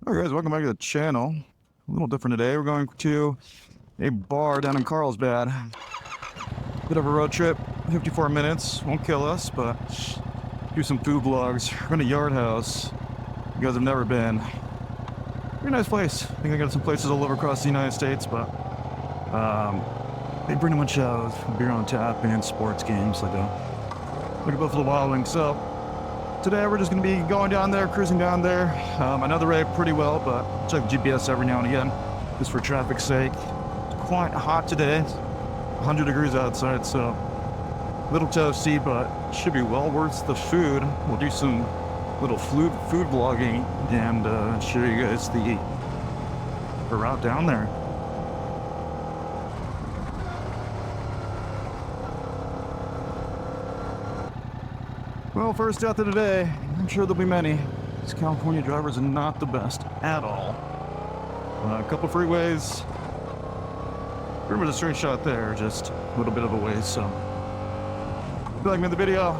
Alright guys, welcome back to the channel. A little different today. We're going to a bar down in Carlsbad. Bit of a road trip, 54 minutes. Won't kill us, but do some food vlogs. We're in a yard house. You guys have never been. Very nice place. I think I got some places all over across the United States, but they pretty much have beer on tap and sports games like a Buffalo Wild Wings. So today we're just going to be going down there, cruising down there. I know the road pretty well, but check GPS every now and again, just for traffic's sake. It's quite hot today, 100 degrees outside, so a little toasty, but should be well worth the food. We'll do some little food vlogging and show you guys the route down there. Well, first death of the day. I'm sure there'll be many. These California drivers are not the best at all. A couple freeways. Pretty much a straight shot there, just a little bit of a ways, so. If you like me in the video,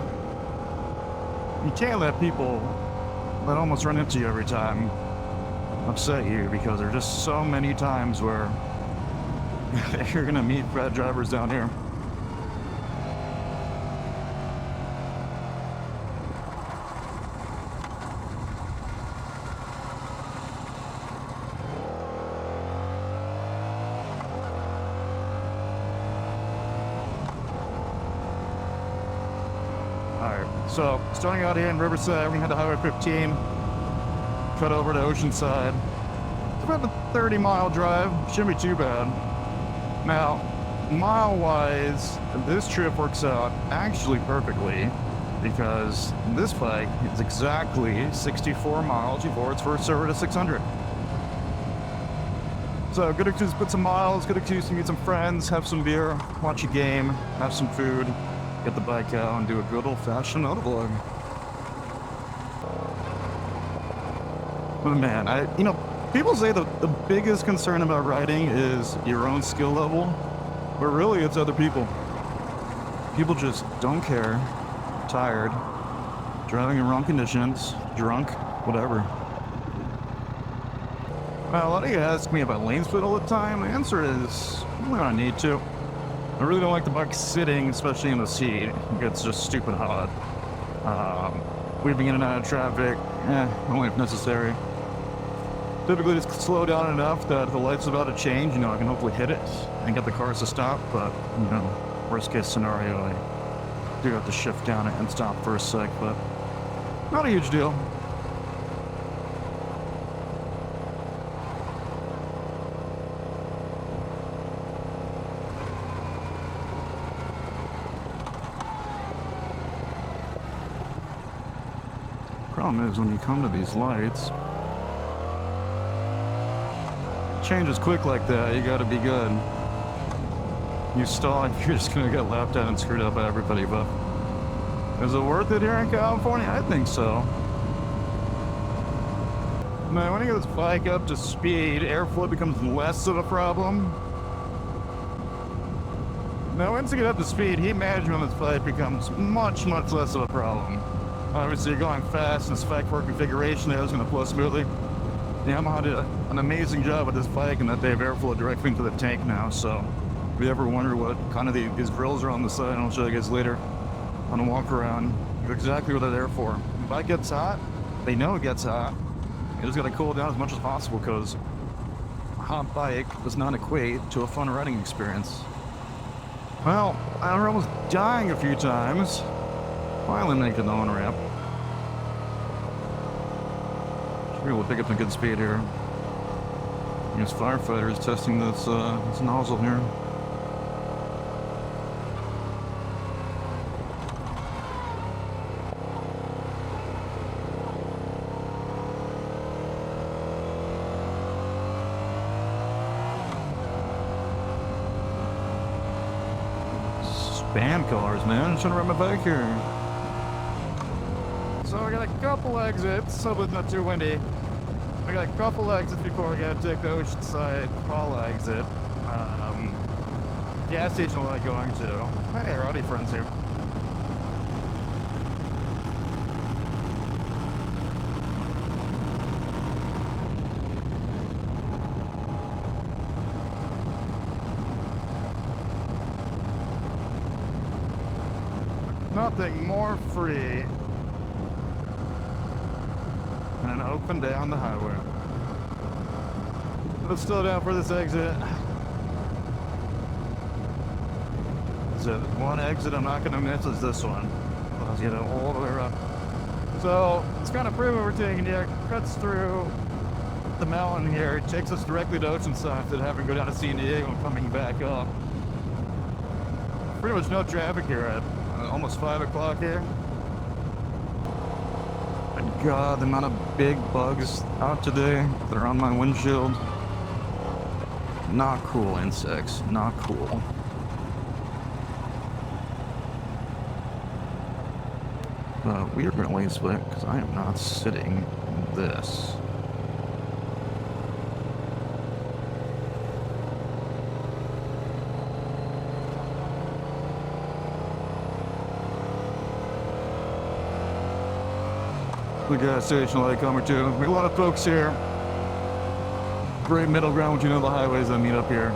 you can't let people that almost run into you every time upset you, because there are just so many times where you're gonna meet bad drivers down here. Alright, so starting out here in Riverside, we head to Highway 15, cut over to Oceanside. It's about a 30-mile drive, shouldn't be too bad. Now, mile-wise, this trip works out actually perfectly, because this bike is exactly 64 miles before its first server to 600. So, good excuse to put some miles, good excuse to meet some friends, have some beer, watch a game, have some food, get the bike out and do a good old-fashioned motovlog. But man, people say the biggest concern about riding is your own skill level, but really it's other people. People just don't care, tired, driving in wrong conditions, drunk, whatever. Well, a lot of you ask me about lane split all the time. The answer is, I don't need to. I really don't like the bike sitting, especially in the seat. It gets just stupid hot. Weaving in and out of traffic, only if necessary. Typically just slow down enough that if the light's about to change, I can hopefully hit it and get the cars to stop, but, worst case scenario, I do have to shift down it and stop for a sec, but not a huge deal. Problem is, when you come to these lights, changes quick like that, you gotta be good. You stall, you're just gonna get laughed at and screwed up by everybody, but is it worth it here in California? I think so. Now, when you get this bike up to speed, airflow becomes less of a problem. Now, once you get up to speed, heat management on this bike becomes much, much less of a problem. Obviously, you're going fast, and this spike for configuration there is going to flow smoothly. Yamaha did an amazing job with this bike, and that they have airflow directly into the tank now. So, if you ever wonder what kind of these grills are on the side, I'll show you guys later on a walk around. Exactly what they're there for. If the bike gets hot, they know it gets hot. You just got to cool it down as much as possible, because a hot bike does not equate to a fun riding experience. Well, I was almost dying a few times. Finally making the on-ramp. Should be able to pick up some good speed here. There's firefighters testing this nozzle here. Spam cars, man. I'm trying to ride my bike here. So I got a couple exits, so it's not too windy. I got a couple exits before I gotta take the Oceanside Fall exit. Gas station I'm going to. Hey, rowdy friends here. nothing more free than an open day on the highway. Let's slow down for this exit. So one exit I'm not gonna miss is this one. Let's get it all the way around. So it's kind of pretty what we're taking here. Cuts through the mountain here. It takes us directly to Oceanside instead of having to go down to San Diego and coming back up. Pretty much no traffic here at almost 5 o'clock here. My God, the amount of big bugs out today that are on my windshield. Not cool, insects. Not cool. We are going to lane split because I am not sitting in this. The gas station light comer too. A lot of folks here. Great middle ground, you know the highways that meet up here.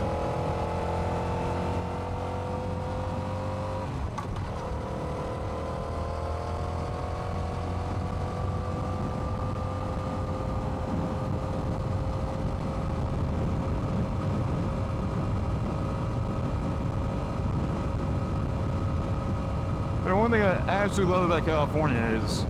And one thing I absolutely love about California is,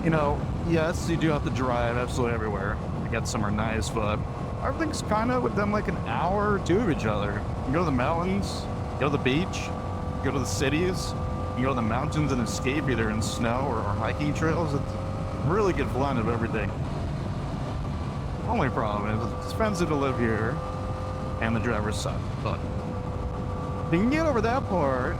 you know, yes, you do have to drive absolutely everywhere. I guess some are nice, but everything's kind of within like an hour or two of each other. You go to the mountains, go to the beach, go to the cities, you go to the mountains and escape either in snow or hiking trails. It's a really good blend of everything. Only problem is it's expensive to live here and the drivers suck, but if you can get over that part,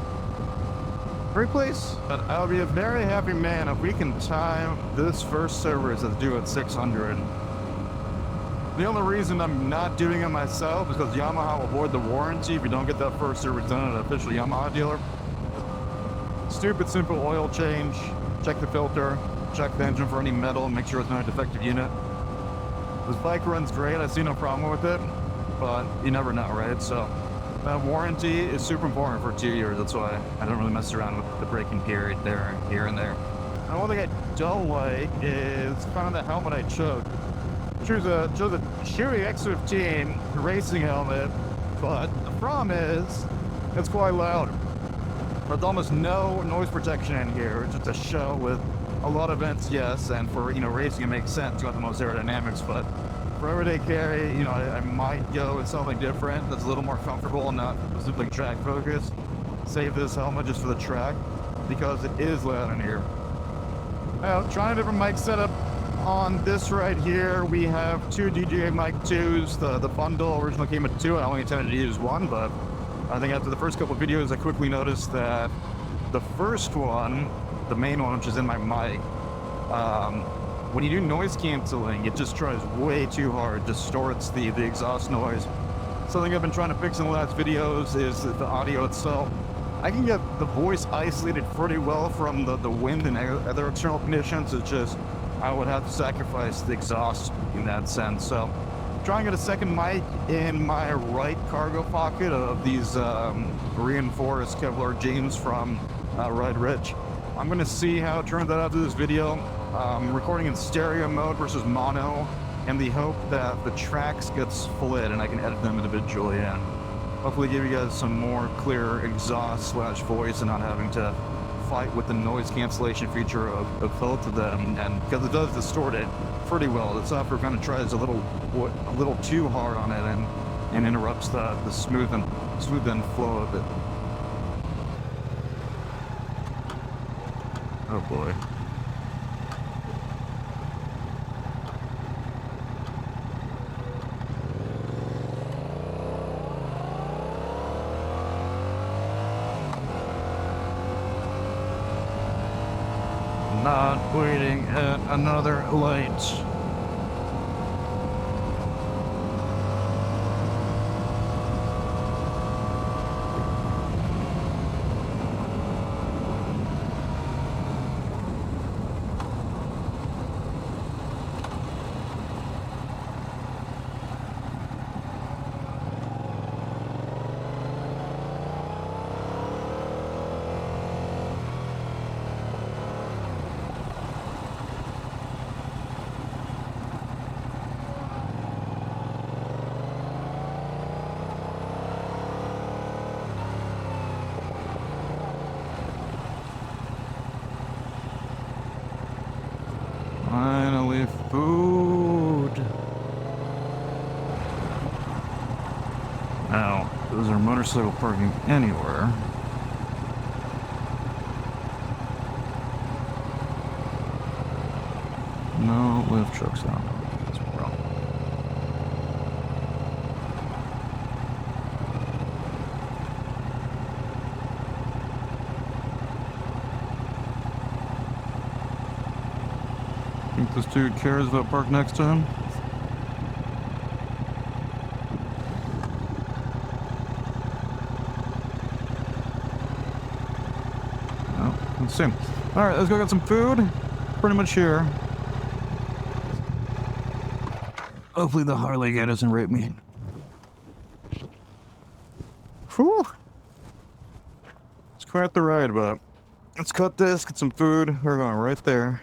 great place. But I'll be a very happy man if we can time this first service that's due at 600. The only reason I'm not doing it myself is because Yamaha will void the warranty if you don't get that first service done at an official Yamaha dealer. Stupid simple oil change, check the filter, check the engine for any metal, make sure it's not a defective unit. This bike runs great, I see no problem with it, but you never know, right? So that warranty is super important for 2 years. That's why I don't really mess around with the braking period there, here and there. And one thing I don't like is kind of the helmet I chose. Chose a Chewy X15 racing helmet, but the problem is it's quite loud. There's almost no noise protection in here. It's just a show with a lot of vents, yes, and for, you know, racing it makes sense. You want the most aerodynamics, but for everyday carry, you know, I might go with something different that's a little more comfortable and not simply track focused. Save this helmet just for the track because it is loud in here. Now, trying a different mic setup on this right here. We have two DJI Mic 2s. The bundle originally came with two. I only intended to use one, but I think after the first couple of videos, I quickly noticed that the first one, the main one, which is in my mic, when you do noise canceling, it just tries way too hard, distorts the exhaust noise. Something I've been trying to fix in the last videos is the audio itself. I can get the voice isolated pretty well from the wind and other external conditions. It's just, I would have to sacrifice the exhaust in that sense. So, trying to get a second mic in my right cargo pocket of these reinforced Kevlar jeans from Ride Rich. I'm gonna see how it turns out after this video. Recording in stereo mode versus mono, and the hope that the tracks get split and I can edit them individually and hopefully give you guys some more clear exhaust slash voice and not having to fight with the noise cancellation feature of both of them. And because it does distort it pretty well, the software kind of tries a little too hard on it and interrupts the smooth and flow of it. Oh boy. Not waiting at another light. motorcycle parking anywhere. No lift trucks down. That's wrong. Think this dude cares about park next to him? No, let's see. Alright, let's go get some food. Pretty much here. Hopefully the Harley guy doesn't rape me. Whew. It's quite the ride, but let's cut this, get some food. We're going right there.